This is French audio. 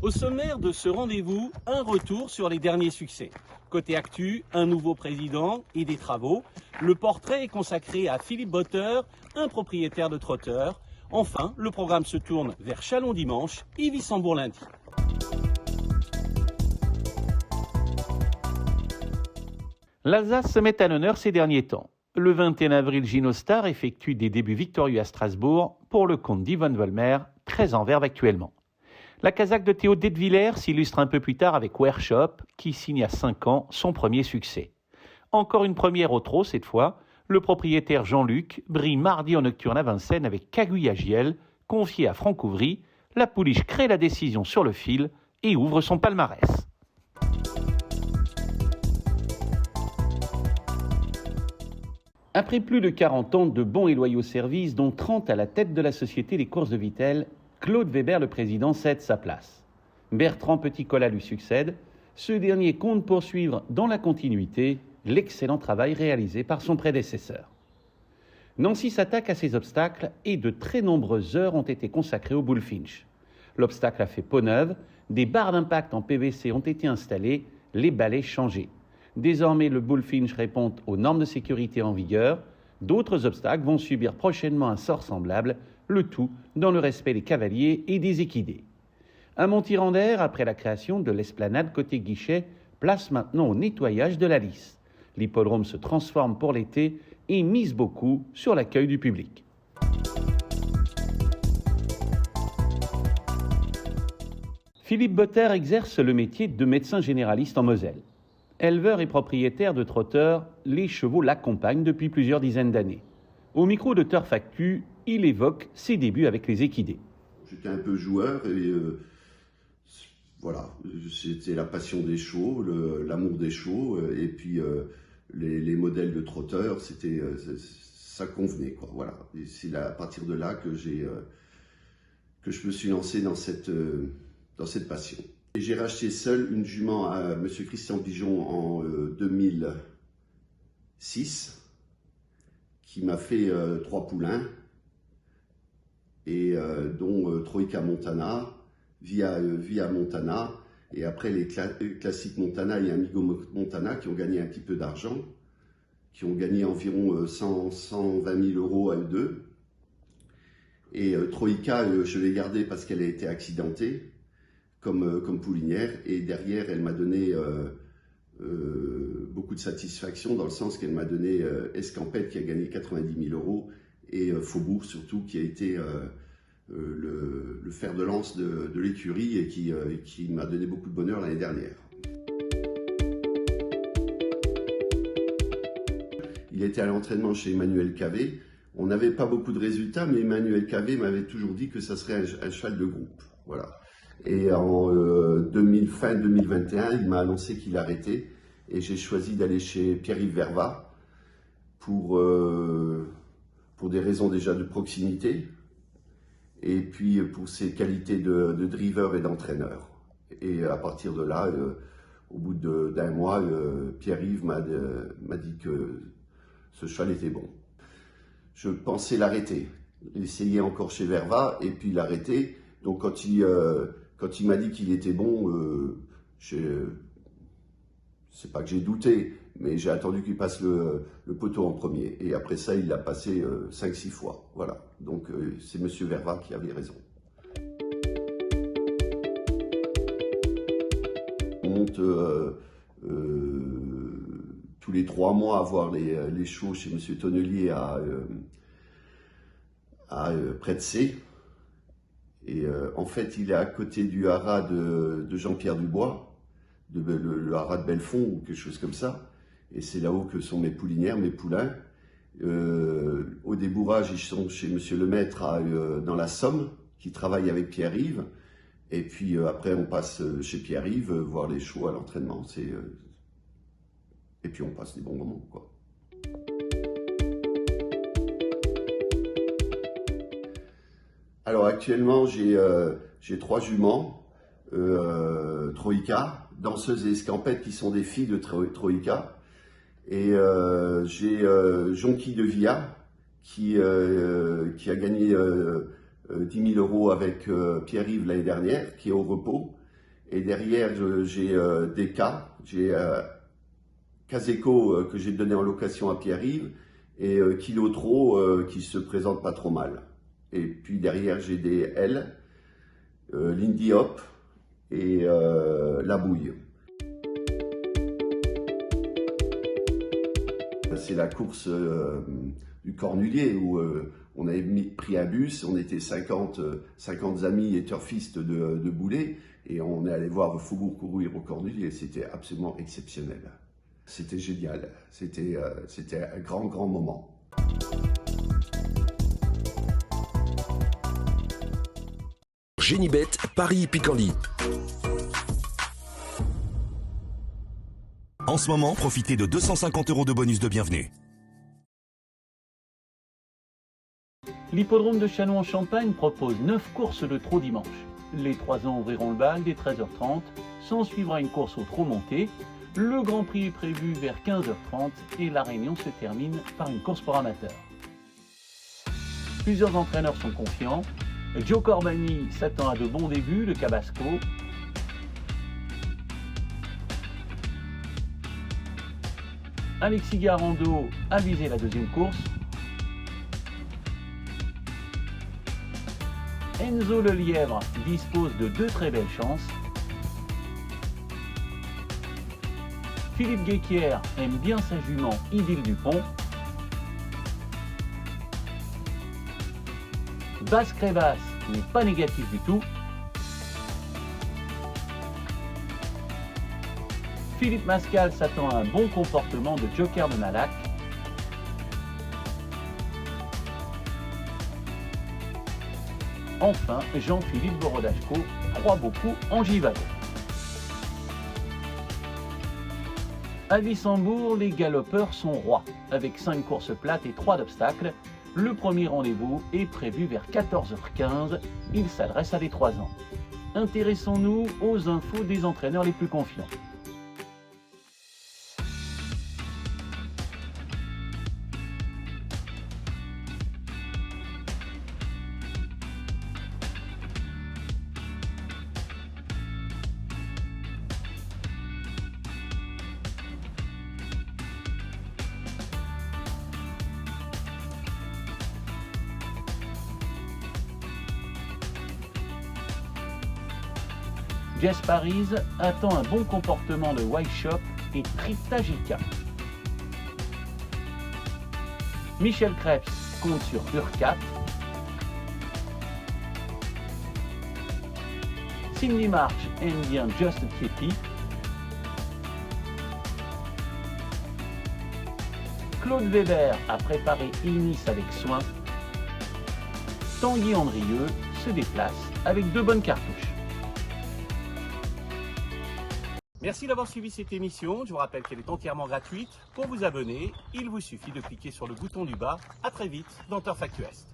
Au sommaire de ce rendez-vous, un retour sur les derniers succès. Côté actu, un nouveau président et des travaux. Le portrait est consacré à Philippe Botter, un propriétaire de trotteur. Enfin, le programme se tourne vers Châlons dimanche et Wissembourg lundi. L'Alsace se met à l'honneur ces derniers temps. Le 21 avril, Gino Star effectue des débuts victorieux à Strasbourg pour le compte d'Yvonne Volmer, très en verve actuellement. La Kazakh de Théo Detwiller s'illustre un peu plus tard avec Workshop, qui signe à 5 ans son premier succès. Encore une première au trot cette fois, le propriétaire Jean-Luc brille mardi en nocturne à Vincennes avec Caguille à Giel, confié à Franck Ouvry. La pouliche crée la décision sur le fil et ouvre son palmarès. Après plus de 40 ans de bons et loyaux services, dont 30 à la tête de la société des courses de Vittel, Claude Weber, le président, cède sa place. Bertrand Petit-Collat lui succède. Ce dernier compte poursuivre dans la continuité l'excellent travail réalisé par son prédécesseur. Nancy s'attaque à ces obstacles et de très nombreuses heures ont été consacrées au Bullfinch. L'obstacle a fait peau neuve, des barres d'impact en PVC ont été installées, les balais changés. Désormais, le Bullfinch répond aux normes de sécurité en vigueur. D'autres obstacles vont subir prochainement un sort semblable, le tout dans le respect des cavaliers et des équidés. À Montirandère, après la création de l'esplanade côté guichet, place maintenant au nettoyage de la lisse. L'hippodrome se transforme pour l'été et mise beaucoup sur l'accueil du public. Philippe Botter exerce le métier de médecin généraliste en Moselle. Éleveur et propriétaire de trotteurs, les chevaux l'accompagnent depuis plusieurs dizaines d'années. Au micro de Turf Actu, il évoque ses débuts avec les équidés. J'étais un peu joueur et voilà, c'était la passion des chevaux, l'amour des chevaux et puis les modèles de trotteurs, ça convenait quoi. Voilà, et c'est à partir de là que que je me suis lancé dans cette passion. Et j'ai racheté seul une jument à Monsieur Christian Pigeon en 2006, qui m'a fait 3 poulains, et dont Troïka Montana, Via Montana, et après les classiques Montana et Amigo Montana qui ont gagné un petit peu d'argent, qui ont gagné environ 120 000 euros à eux deux. Et Troïka, je l'ai gardée parce qu'elle a été accidentée comme poulinière, et derrière elle m'a donné beaucoup de satisfaction dans le sens qu'elle m'a donné Escampette qui a gagné 90 000 euros et Faubourg surtout qui a été le fer de lance de l'écurie et qui m'a donné beaucoup de bonheur l'année dernière. Il était à l'entraînement chez Emmanuel Cavé. On n'avait pas beaucoup de résultats, mais Emmanuel Cavé m'avait toujours dit que ça serait un cheval de groupe. Voilà. Et en fin 2021, il m'a annoncé qu'il arrêtait et j'ai choisi d'aller chez Pierre-Yves Vervat pour des raisons déjà de proximité et puis pour ses qualités de driver et d'entraîneur. Et à partir de là, au bout d'un mois, Pierre-Yves m'a dit que ce cheval était bon. Je pensais l'arrêter, l'essayer encore chez Vervat et puis l'arrêter. Donc quand il m'a dit qu'il était bon, c'est pas que j'ai douté, mais j'ai attendu qu'il passe le poteau en premier. Et après ça, il l'a passé 5-6 fois. Voilà. Donc c'est Monsieur Vervat qui avait raison. On monte tous les 3 mois à voir les chevaux chez Monsieur Tonnelier à Pretsé. Et en fait, il est à côté du haras de Jean-Pierre Dubois, le haras de Belfond ou quelque chose comme ça. Et c'est là-haut que sont mes poulinières, mes poulains. Au débourrage, ils sont chez Monsieur Lemaître dans la Somme, qui travaille avec Pierre-Yves. Et puis après, on passe chez Pierre-Yves voir les chevaux à l'entraînement. Et puis on passe des bons moments, quoi. Alors actuellement, j'ai 3 juments, Troïka, danseuses et escampettes qui sont des filles de Troïka. Et j'ai Jonquille de Villa qui a gagné 10 000 euros avec Pierre-Yves l'année dernière, qui est au repos. Et derrière, j'ai DK, j'ai Caseco que j'ai donné en location à Pierre-Yves et Kilotro qui se présente pas trop mal. Et puis derrière, j'ai des L, l'Indy Hop et la Bouille. C'est la course du Cornulier où on avait pris un bus, on était 50 amis et turfistes de Boulay et on est allé voir Faubourg courir au Cornulier. C'était absolument exceptionnel. C'était génial, c'était un grand moment. Génibet, Paris-Picardie. En ce moment, profitez de 250 € de bonus de bienvenue. L'hippodrome de Châlons-en-Champagne propose 9 courses de trot dimanche. Les 3 ans ouvriront le bal dès 13h30, s'en suivra une course au trot monté. Le Grand Prix est prévu vers 15h30 et la réunion se termine par une course pour amateurs. Plusieurs entraîneurs sont confiants. Joe Corbani s'attend à de bons débuts, le Cabasco. Alexis Garando a visé la deuxième course. Enzo Le Lièvre dispose de 2 très belles chances. Philippe Guéquière aime bien sa jument Idylle Dupont. Basse Crévasse n'est pas négatif du tout. Philippe Mascal s'attend à un bon comportement de Joker de Malac. Enfin, Jean-Philippe Borodachko croit beaucoup en Givado. À Wissembourg, les galopeurs sont rois, avec 5 courses plates et 3 d'obstacles. Le premier rendez-vous est prévu vers 14h15. Il s'adresse à des 3 ans. Intéressons-nous aux infos des entraîneurs les plus confiants. Jess Paris attend un bon comportement de White Shop et Triptagica. Michel Krebs compte sur Urquhart. Cindy March aime bien Just Kitty. Claude Weber a préparé Ilnis avec soin. Tanguy Andrieux se déplace avec 2 bonnes cartouches. Merci d'avoir suivi cette émission. Je vous rappelle qu'elle est entièrement gratuite. Pour vous abonner, il vous suffit de cliquer sur le bouton du bas. À très vite dans Turf Actu Est.